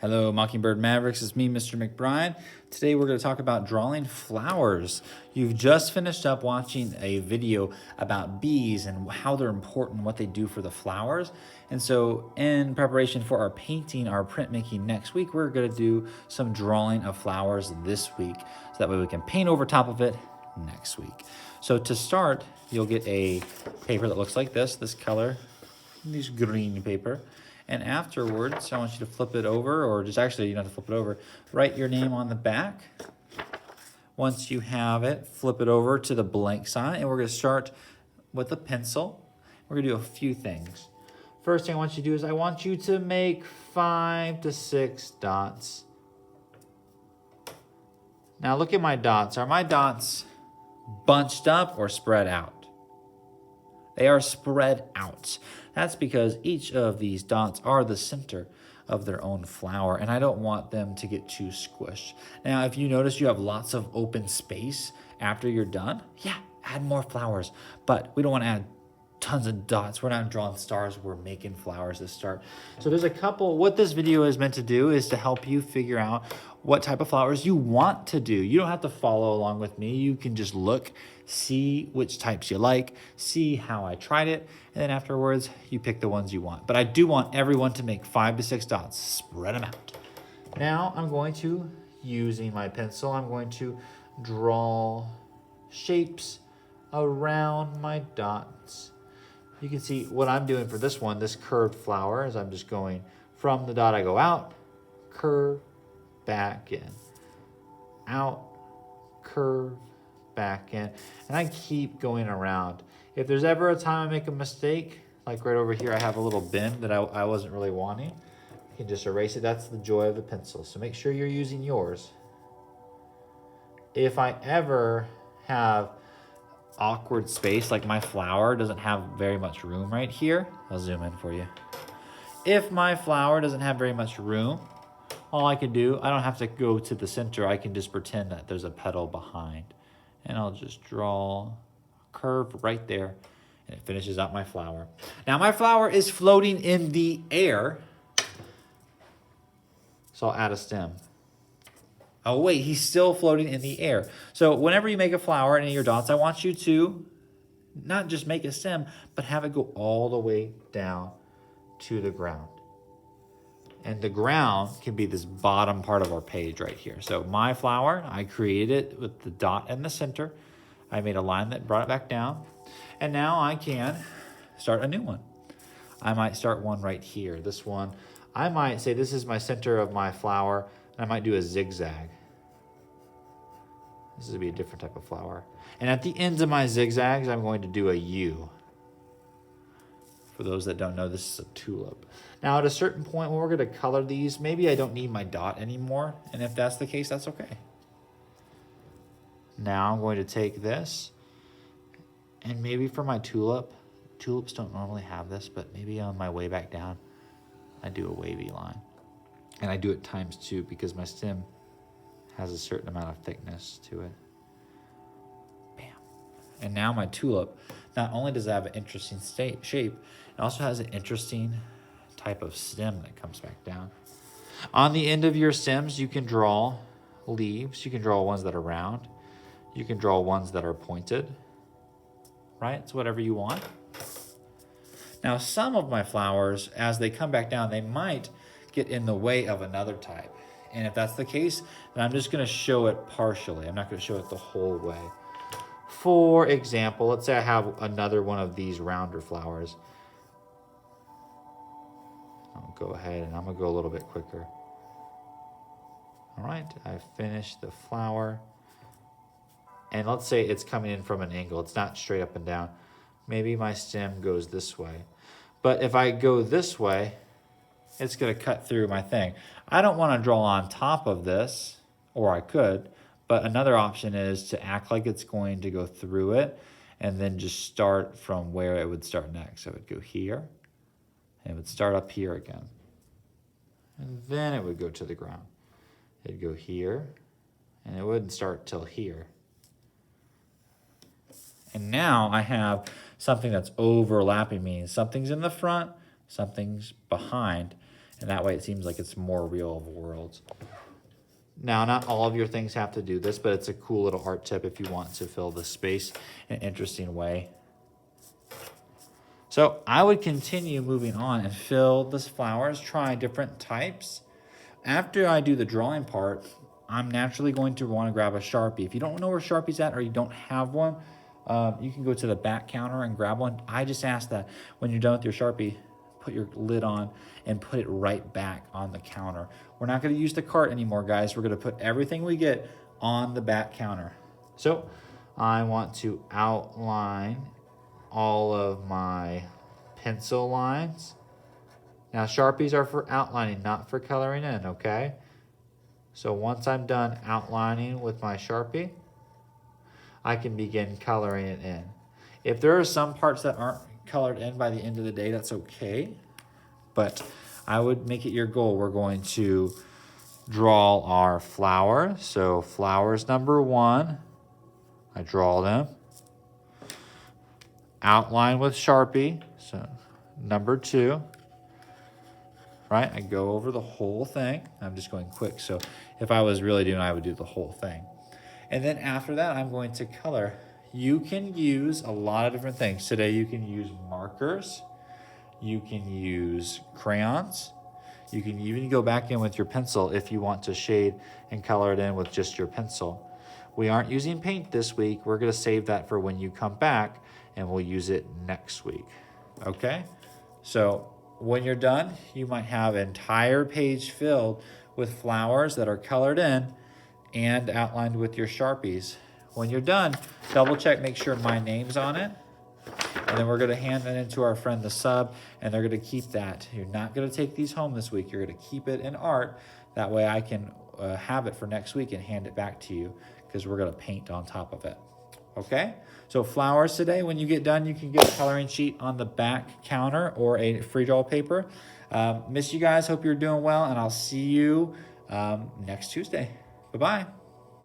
Hello, Mockingbird Mavericks. It's me, Mr. McBride. Today we're going to talk about drawing flowers. You've just finished up watching a video about bees and how they're important, what they do for the flowers. And so in preparation for our painting, our printmaking next week, we're going to do some drawing of flowers this week. So that way we can paint over top of it next week. So to start, you'll get a paper that looks like this color, this green paper. And afterwards, I want you to flip it over, or just actually, you don't have to flip it over. Write your name on the back. Once you have it, flip it over to the blank side, and we're going to start with a pencil. We're going to do a few things. First thing I want you to do is I want you to make 5 to 6 dots. Now look at my dots. Are my dots bunched up or spread out? They are spread out. That's because each of these dots are the center of their own flower, and I don't want them to get too squished. Now, if you notice you have lots of open space after you're done, yeah, add more flowers. But we don't want to add tons of dots. We're not drawing stars, we're making flowers to start. So there's a couple, what this video is meant to do is to help you figure out what type of flowers you want to do. You don't have to follow along with me. You can just look, see which types you like, see how I tried it, and then afterwards you pick the ones you want. But I do want everyone to make 5 to 6 dots. Spread them out. Now I'm going to, using my pencil, I'm going to draw shapes around my dots. You can see what I'm doing for this one, this curved flower, is I'm just going from the dot I go out, curve, back in, out, curve, back in, and I keep going around. If there's ever a time I make a mistake, like right over here, I have a little bend that I wasn't really wanting, you can just erase it. That's the joy of the pencil. So make sure you're using yours. If I ever have awkward space, like my flower doesn't have very much room right here, I'll zoom in for you. If my flower doesn't have very much room, all I can do, I don't have to go to the center, I can just pretend that there's a petal behind. And I'll just draw a curve right there, and it finishes out my flower. Now my flower is floating in the air, so I'll add a stem. Oh wait, he's still floating in the air. So whenever you make a flower in any of your dots, I want you to not just make a stem, but have it go all the way down to the ground. And the ground can be this bottom part of our page right here. So my flower, I created it with the dot in the center. I made a line that brought it back down. And now I can start a new one. I might start one right here. This one, I might say this is my center of my flower, and I might do a zigzag. This would be a different type of flower. And at the ends of my zigzags, I'm going to do a U. For those that don't know, this is a tulip. Now at a certain point when we're going to color these, maybe I don't need my dot anymore. And if that's the case, that's okay. Now I'm going to take this, and maybe for my tulip, tulips don't normally have this, but maybe on my way back down, I do a wavy line. And I do it ×2 because my stem has a certain amount of thickness to it. Bam. And now my tulip, not only does it have an interesting shape, it also has an interesting type of stem that comes back down. On the end of your stems, you can draw leaves. You can draw ones that are round. You can draw ones that are pointed. Right? It's whatever you want. Now, some of my flowers, as they come back down, they might get in the way of another type. And if that's the case, then I'm just going to show it partially. I'm not going to show it the whole way. For example, let's say I have another one of these rounder flowers. I'll go ahead and I'm going to go a little bit quicker. All right, I've finished the flower. And let's say it's coming in from an angle. It's not straight up and down. Maybe my stem goes this way. But if I go this way, it's going to cut through my thing. I don't want to draw on top of this, or I could, but another option is to act like it's going to go through it and then just start from where it would start next. So it would go here, and it would start up here again. And then it would go to the ground. It'd go here, and it wouldn't start till here. And now I have something that's overlapping me. Something's in the front, something's behind. And that way it seems like it's more real of worlds. Now, not all of your things have to do this, but it's a cool little art tip if you want to fill the space in an interesting way. So I would continue moving on and fill the flowers, try different types. After I do the drawing part, I'm naturally going to want to grab a Sharpie. If you don't know where Sharpie's at or you don't have one, you can go to the back counter and grab one. I just ask that when you're done with your Sharpie, put your lid on and put it right back on the counter. We're not going to use the cart anymore, guys. We're going to put everything we get on the back counter. So I want to outline all of my pencil lines. Now, Sharpies are for outlining, not for coloring in, okay? So once I'm done outlining with my Sharpie, I can begin coloring it in. If there are some parts that aren't colored in by the end of the day, that's okay. But I would make it your goal. We're going to draw our flowers. So flowers number 1, I draw them. Outline with Sharpie, so number 2. Right, I go over the whole thing. I'm just going quick, so if I was really doing, I would do the whole thing. And then after that, I'm going to color. You can use a lot of different things. Today you can use markers. You can use crayons. You can even go back in with your pencil if you want to shade and color it in with just your pencil. We aren't using paint this week. We're gonna save that for when you come back and we'll use it next week, okay? So when you're done, you might have an entire page filled with flowers that are colored in and outlined with your Sharpies. When you're done, double check, make sure my name's on it. And then we're gonna hand that into our friend the sub, and they're gonna keep that. You're not gonna take these home this week. You're gonna keep it in art. That way I can have it for next week and hand it back to you, because we're gonna paint on top of it. Okay, so flowers today. When you get done, you can get a coloring sheet on the back counter or a free draw paper. Miss you guys, hope you're doing well, and I'll see you next Tuesday. Bye-bye.